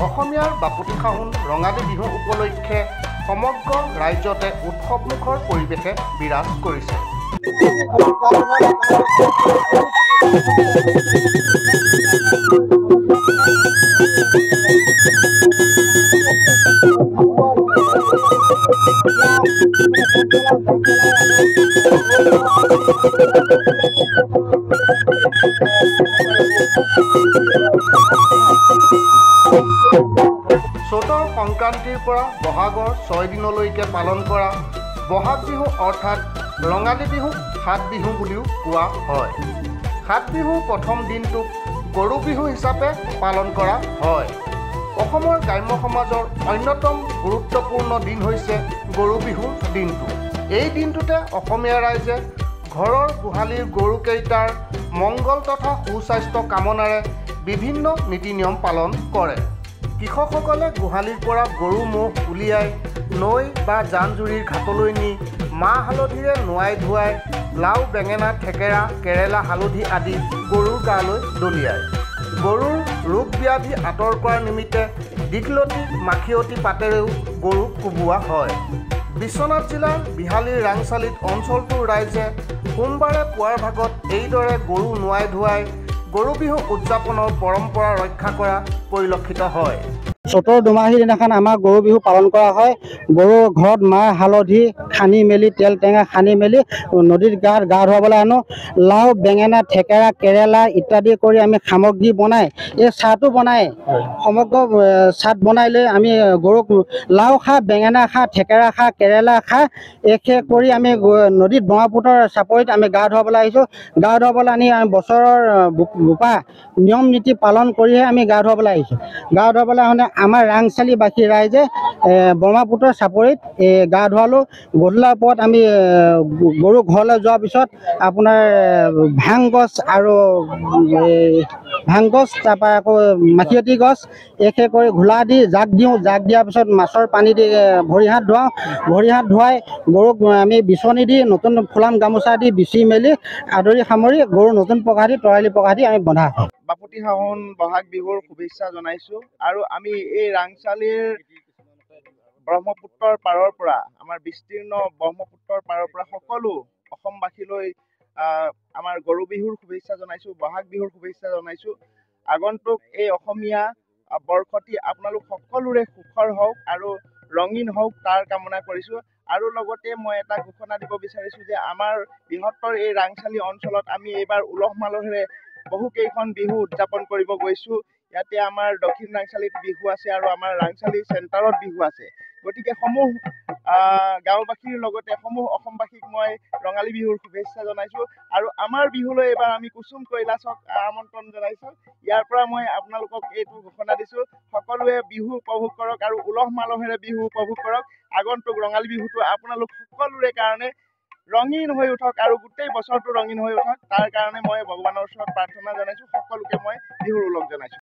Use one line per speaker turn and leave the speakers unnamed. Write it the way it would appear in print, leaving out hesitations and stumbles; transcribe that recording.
অসমীয়াৰ বাপুতিসাহোন ৰঙালী বিহু উপলক্ষে সমগ্ৰ ৰাজ্যতে উৎসৱমুখৰ পৰিৱেশে বিৰাজ কৰিছে। চ'তৰ সংক্ৰান্তিৰ পৰা বহাগৰ 6 দিনলৈকে পালন কৰা বহাগ বিহু অৰ্থাৎ ৰঙালী বিহুক সাত বিহু বুলিও কোৱা হয়। সাত বিহুৰ প্ৰথম দিনটোক গৰু বিহু হিচাপে পালন কৰা হয়। অসমৰ গ্ৰাম্য সমাজৰ অন্যতম গুৰুত্বপূৰ্ণ দিন হৈছে গৰু বিহুৰ দিনটো। এই দিনটোতে অসমীয়া ৰাইজে ঘৰৰ গোহালিৰ গৰুকেইটাৰ মংগল তথা সুস্বাস্থ্য কামনাৰে বিভিন্ন নীতি নিয়ম পালন কৰে। কৃষকসকলে গোহালিৰ পৰা গৰু ম'হ উলিয়াই নৈ বা জান জুৰিৰ ঘাটলৈ নি মাহ হালধিৰে নোৱাই ধুৱাই লাও বেঙেনা থেকেৰা কেৰেলা হালধি আদি গৰুৰ গালৈ দলিয়ায়। গৰুৰ ৰোগ ব্যাধি আঁতৰ কৰাৰ নিমিত্তে দীঘলতি মাখিয়তী পাতেৰেও গৰুক কোবোৱা হয়। বিশ্বনাথ জিলাৰ বিহালীৰ ৰাংচালিত অঞ্চলটোৰ ৰাইজে সোমবাৰে পুৱাৰ ভাগত এইদৰে গৰু নোৱাই ধুৱাই গৰু বিহু উদযাপনৰ পৰম্পৰা ৰক্ষা কৰা পৰিলক্ষিত হয়।
চ'তৰ দুমাহীৰ দিনাখন আমাৰ গৰু বিহু পালন কৰা হয়। গৰু ঘৰত মাহ হালধি সানি মেলি তেল টেঙা সানি মেলি নদীত গা ধুৱাবলৈ আনো। লাও বেঙেনা থেকেৰা কেৰেলা ইত্যাদি কৰি আমি সামগ্ৰী বনাই এই চাহটো বনাই সমগ্ৰ চাহ বনাই লৈ আমি গৰুক লাও খা বেঙেনা খা থেকেৰা খা কেৰেলা খা এইখিনি কৰি আমি নদীত ব্ৰহ্মপুত্ৰৰ চাপৰিত আমি গা ধুৱাবলৈ আহিছোঁ। গা ধুৱাবলৈ আনি আমি বছৰৰ বোপা নিয়ম নীতি পালন কৰিহে আমি গা ধুৱাবলৈ আহিছোঁ। গা ধুৱাবলৈ আহোঁতে আমাৰ ৰাংচালিবাসী ৰাইজে ব্ৰহ্মপুত্ৰৰ চাপৰিত গা ধুৱালোঁ। গধূলাৰ পৰত আমি গৰু ঘৰলৈ যোৱাৰ পিছত আপোনাৰ ভাং গছ আৰু ভাং গছ তাৰপৰা আকৌ মাখিয়তী গছ এইখিনি কৰি ঘোলা দি জাক দিওঁ। জাক দিয়াৰ পিছত মাছৰ পানী দি ভৰি হাত ধুৱাওঁ। ভৰি হাত ধুৱাই গৰুক আমি বিচনী দি নতুন ফুলাম গামোচা দি বিচি মেলি আদৰি সামৰি গৰু নতুন পঘা দি তৰালি পঘা দি আমি বন্ধা হয়।
বাপুতিসাহোন বহাগ বিহুৰ শুভেচ্ছা জনাইছোঁ। আৰু আমি এই ৰাংচালিৰ ব্ৰহ্মপুত্ৰৰ পাৰৰ পৰা আমাৰ বিস্তীৰ্ণ ব্ৰহ্মপুত্ৰৰ পাৰৰ পৰা সকলো অসমবাসীলৈ আমাৰ গৰু বিহুৰ শুভেচ্ছা জনাইছোঁ, বহাগ বিহুৰ শুভেচ্ছা জনাইছোঁ। আগন্তুক এই অসমীয়া বৰ্ষটি আপোনালোক সকলোৰে সুখৰ হওক আৰু ৰঙীন হওক তাৰ কামনা কৰিছোঁ। আৰু লগতে মই এটা ঘোষণা দিব বিচাৰিছোঁ যে আমাৰ বৃহত্তৰ এই ৰাংচালি অঞ্চলত আমি এইবাৰ উলহ মালহেৰে বহুকেইখন বিহু উদযাপন কৰিব গৈছোঁ। ইয়াতে আমাৰ দক্ষিণ ৰাংচালিত বিহু আছে আৰু আমাৰ ৰাংচালি চেণ্টাৰত বিহু আছে। গতিকে সমূহ গাঁওবাসীৰ লগতে সমূহ অসমবাসীক মই ৰঙালী বিহুৰ শুভেচ্ছা জনাইছোঁ। আৰু আমাৰ বিহুলৈ এইবাৰ আমি কুসুম কৈলাশক আমন্ত্ৰণ জনাইছোঁ। ইয়াৰ পৰা মই আপোনালোকক এইটো ঘোষণা দিছোঁ, সকলোৱে বিহু উপভোগ কৰক আৰু উলহ মালহেৰে বিহু উপভোগ কৰক। আগন্তুক ৰঙালী বিহুটো আপোনালোক সকলোৰে কাৰণে ৰঙীন হৈ উঠক আৰু গোটেই বছৰটো ৰঙীন হৈ উঠক। তাৰ কাৰণে মই ভগৱানৰ ওচৰত প্ৰাৰ্থনা জনাইছোঁ। সকলোকে মই বিহুৰ ওলগ জনাইছোঁ।